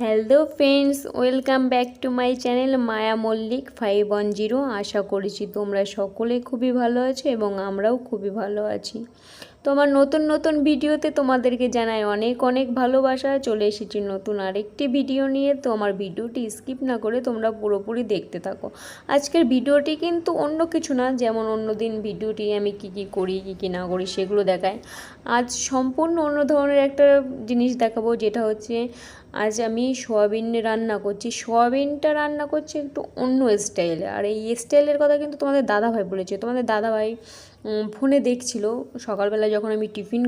Hello friends, welcome back to my channel Maya Mallick 510। আশা করেছি তোমরা সকলে খুবই ভালো আছো এবং আমরাও খুবই ভালো আছি। তো আমার নতুন নতুন ভিডিওতে তোমাদেরকে জানাই অনেক অনেক ভালোবাসা। চলে এসেছি নতুন আরেকটি ভিডিও নিয়ে। তো আমার ভিডিওটি স্কিপ না করে তোমরা পুরোপুরি দেখতে থাকো। আজকের ভিডিওটি কিন্তু অন্য কিছু না, যেমন অন্য দিন ভিডিওটি আমি কি করি কি না করি সেগুলো দেখাই। আজ সম্পূর্ণ অন্য ধরনের একটা জিনিস দেখাবো, যেটা হচ্ছে আজ আমি সোয়াবিন রান্না করছি। সোয়াবিনটা রান্না করছি একটু অন্য স্টাইলে, আর এই স্টাইলের কথা কিন্তু তোমাদের দাদাভাই বলেছে। তোমাদের দাদাভাই ফোনে দেখছিল সকালবেলা, যখন আমি টিফিন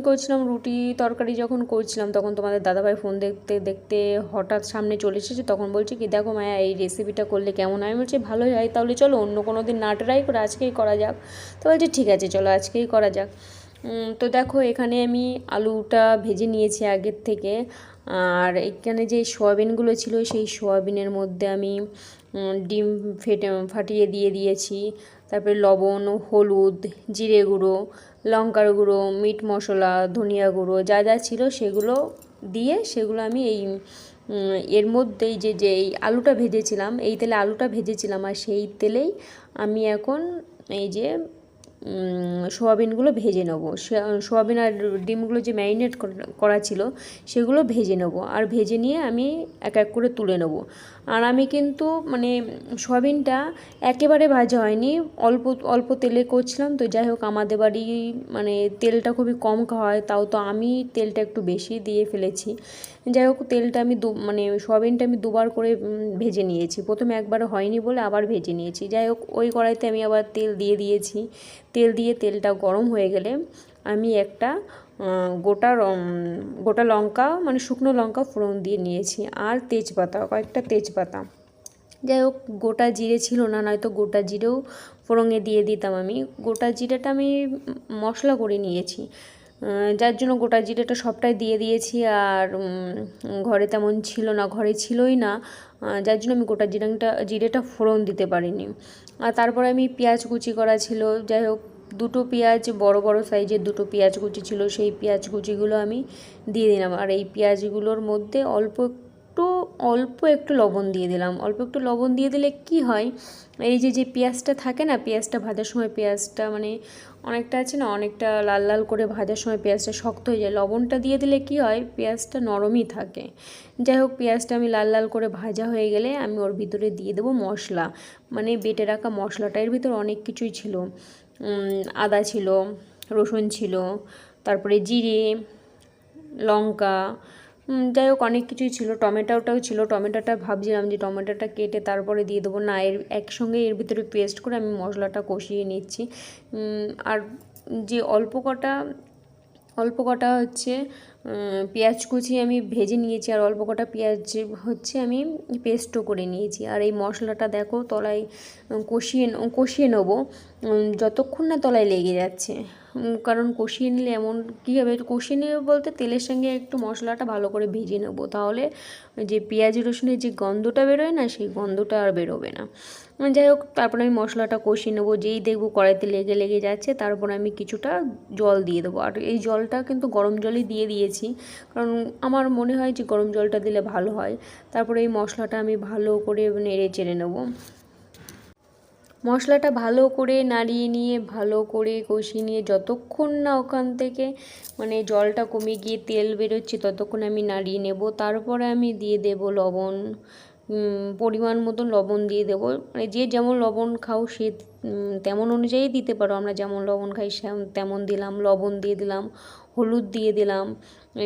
করছিলাম রুটি তরকারি যখন করছিলাম, তখন তোমাদের দাদাভাই ফোন দেখতে দেখতে হঠাৎ সামনে চলে এসেছে। তখন বলছে কি, দেখো মায়া, এই রেসিপিটা করলে কেমন হয়। আমি বলছি ভালোই হয়, তাহলে চলো অন্য কোনো দিন না ট্রাই করে আজকেই করা যাক। তো বলছে ঠিক আছে, চলো আজকেই করা যাক। তো দেখো, এখানে আমি আলুটা ভেজে নিয়েছি আগের থেকে, আর এখানে যে সোয়াবিনগুলো ছিল সেই সোয়াবিনের মধ্যে আমি ডিম ফাটিয়ে দিয়ে দিয়েছি। তারপরে লবণ, হলুদ, জিরে গুঁড়ো, লঙ্কার গুঁড়ো, মিট মশলা, ধনিয়া গুঁড়ো যা যা ছিল সেগুলো দিয়ে সেগুলো আমি এই এর মধ্যেই যে এই আলুটা ভেজেছিলাম, এই তেলে আলুটা ভেজেছিলাম, আর সেই তেলেই আমি এখন এই যে সোয়াবিনগুলো ভেজে নেবো। সোয়াবিন আর ডিমগুলো যে ম্যারিনেট করা ছিল সেগুলো ভেজে নেবো, আর ভেজে নিয়ে আমি এক এক করে তুলে নেবো। আর আমি কিন্তু মানে সোয়াবিনটা একেবারে ভাজা হয়নি, অল্প অল্প তেলে করছিলাম। তো যাই হোক, আমাদের বাড়ি মানে তেলটা খুবই কম খাওয়া হয়, তাও তো আমি তেলটা একটু বেশি দিয়ে ফেলেছি। যাই হোক, তেলটা আমি সোয়াবিনটা আমি দুবার করে ভেজে নিয়েছি। প্রথমে একবার হয়নি বলে আবার ভেজে নিয়েছি। যাই হোক, ওই কড়াইতে আমি আবার তেল দিয়ে দিয়েছি। তেল দিয়ে তেলটা গরম হয়ে গেলে আমি একটা গোটা লঙ্কা, মানে শুকনো লঙ্কা ফোড়ন দিয়ে নিয়েছি, আর কয়েকটা তেজপাতা। যাই হোক, গোটা জিরে ছিল না, নয়তো গোটা জিরেও ফোড়নে দিয়ে দিতাম আমি। গোটা জিরেটা আমি মশলা করে নিয়েছি, যার জন্য গোটা জিরেটা সবটাই দিয়ে দিয়েছি। আর ঘরে তেমন ছিল না, ঘরে ছিলই না, যার জন্য আমি গোটা জিরেটা ফোড়ন দিতে পারিনি। আর তারপরে আমি পেঁয়াজ কুচি করা ছিল। যাই হোক, দুটো পেঁয়াজ, বড় বড় সাইজের দুটো পেঁয়াজ কুচি ছিল, সেই পেঁয়াজ কুচিগুলো আমি দিয়ে দিলাম। আর এই পেঁয়াজগুলোর মধ্যে অল্প একটু লবণ দিয়ে দিলাম। অল্প একটু লবণ দিয়ে দিলে কি হয়, এই যে পেঁয়াজটা থাকে না, পেঁয়াজটা ভাজার সময় পেঁয়াজটা মানে অনেকটা আছে না, অনেকটা লাল লাল করে ভাজার সময় পেঁয়াজটা শক্ত হয়ে যায়। লবণটা দিয়ে দিলে কি হয়, পেঁয়াজটা নরমই থাকে। যাই হোক, পেঁয়াজটা আমি লাল লাল করে ভাজা হয়ে গেলে আমি ওর ভিতরে দিয়ে দেবো মশলা, মানে বেটে রাখা মশলাটা। এর ভিতরে অনেক কিছুই ছিল, আদা ছিল, রসুন ছিল, তারপরে জিরে, লঙ্কা, যাই হোক অনেক কিছুই ছিল। টমেটোটাও ছিল, টমেটোটা ভাবছিলাম যে টমেটোটা কেটে তারপরে দিয়ে দেবো, না, একসঙ্গে এর ভিতরে পেস্ট করে আমি মশলাটা কষিয়ে নিচ্ছি। আর যে অল্প কটা হচ্ছে পেঁয়াজ কুচি আমি ভেজে নিয়েছি, আর অল্প কটা পেঁয়াজ হচ্ছে আমি পেস্টও করে নিয়েছি। আর এই মশলাটা দেখো তলায় কষিয়ে নেবো যতক্ষণ না তলায় লেগে যাচ্ছে। কারণ কষিয়ে নিলে এমন কী হবে, কষিয়ে নেবে বলতে তেলের সঙ্গে একটু মশলাটা ভালো করে ভেজে নেবো, তাহলে যে পেঁয়াজ রসুনের যে গন্ধটা বেরোয় না, সেই গন্ধটা আর বেরোবে না। যাই হোক, তারপরে আমি মশলাটা কষিয়ে নেবো। যেই দেখবো কড়াইতে লেগে যাচ্ছে, তারপর আমি কিছুটা জল দিয়ে দেবো। আর এই জলটা কিন্তু গরম জলই দিয়ে দিয়েছি, কারণ আমার মনে হয় যে গরম জলটা দিলে ভালো হয়। তারপরে এই মশলাটা আমি ভালো করে নেড়ে চেড়ে নেবো। মশলাটা ভালো করে নাড়িয়ে নিয়ে, ভালো করে কষিয়ে নিয়ে, যতক্ষণ না ওখান থেকে মানে জলটা কমে গিয়ে তেল বেরোচ্ছে, ততক্ষণ আমি নাড়িয়ে নেব। তারপরে আমি দিয়ে দেব লবণ, পরিমাণ মতন লবণ দিয়ে দেবো। মানে যে যেমন লবণ খাও সে তেমন অনুযায়ী দিতে পারো। আমরা যেমন লবণ খাই তেমন দিলাম, লবণ দিয়ে দিলাম, হলুদ দিয়ে দিলাম,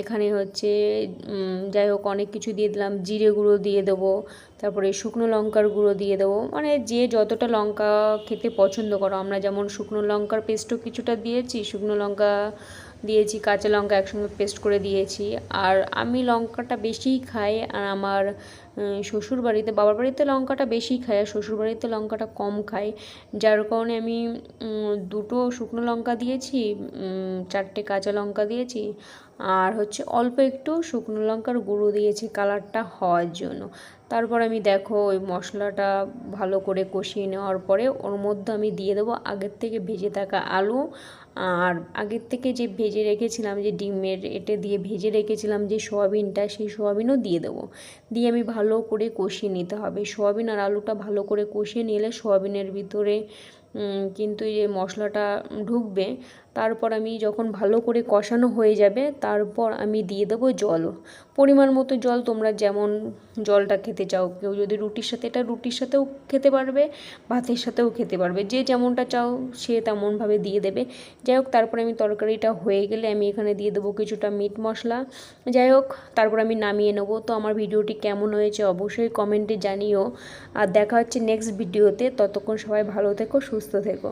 এখানে হচ্ছে যাই হোক অনেক কিছু দিয়ে দিলাম। জিরে গুঁড়ো দিয়ে দেবো, তারপরে শুকনো লঙ্কার গুঁড়ো দিয়ে দেবো, মানে যে যতটা লঙ্কা খেতে পছন্দ করো। আমরা যেমন শুকনো লঙ্কার পেস্টও কিছুটা দিয়েছি, শুকনো লঙ্কা দিয়েছি, কাঁচা লঙ্কা একসঙ্গে পেস্ট করে দিয়েছি। আর আমি লঙ্কাটা বেশিই খাই, আর আমার শ্বশুরবাড়িতে, বাবার বাড়িতে লঙ্কাটা বেশি খাই, আর শ্বশুরবাড়িতে লঙ্কাটা কম খাই। যার কারণে আমি দুটো শুকনো লঙ্কা দিয়েছি, চারটে কাঁচা লঙ্কা দিয়েছি, আর হচ্ছে অল্প একটু শুকনো লঙ্কার গুঁড়ো দিয়েছি কালারটা হওয়ার জন্য। তারপর আমি দেখো ওই মশলাটা ভালো করে কষিয়ে নেওয়ার পরে ওর মধ্যে আমি দিয়ে দেবো আগের থেকে ভেজে থাকা আলু আর আগের থেকে যে ভেজে রেখেছিলাম, যে ডিমের এটা দিয়ে ভেজে রেখেছিলাম যে সোয়াবিনটা, সেই সোয়াবিনও দিয়ে দেবো। দিয়ে আমি ভালো করে কষিয়ে নিতে হবে। সোয়াবিন আর আলুটা ভালো করে কষিয়ে নিলে সোয়াবিনের ভিতরে কিন্তু এই যে মশলাটা ঢুকবে। তারপর আমি যখন ভালো করে কষানো হয়ে যাবে, তারপর আমি দিয়ে দেবো জল, পরিমাণ মতো জল। তোমরা যেমন জলটা খেতে চাও, কেউ যদি রুটির সাথে, এটা রুটির সাথেও খেতে পারবে, ভাতের সাথেও খেতে পারবে, যে যেমনটা চাও সে তেমনভাবে দিয়ে দেবে। যাই হোক, তারপরে আমি তরকারিটা হয়ে গেলে আমি এখানে দিয়ে দেবো কিছুটা মিট মশলা। যাই হোক, তারপর আমি নামিয়ে নেবো। তো আমার ভিডিওটি কেমন হয়েছে অবশ্যই কমেন্টে জানিও। আর দেখা হচ্ছে নেক্সট ভিডিওতে। ততক্ষণ সবাই ভালো থেকো, সুস্থ থেকো।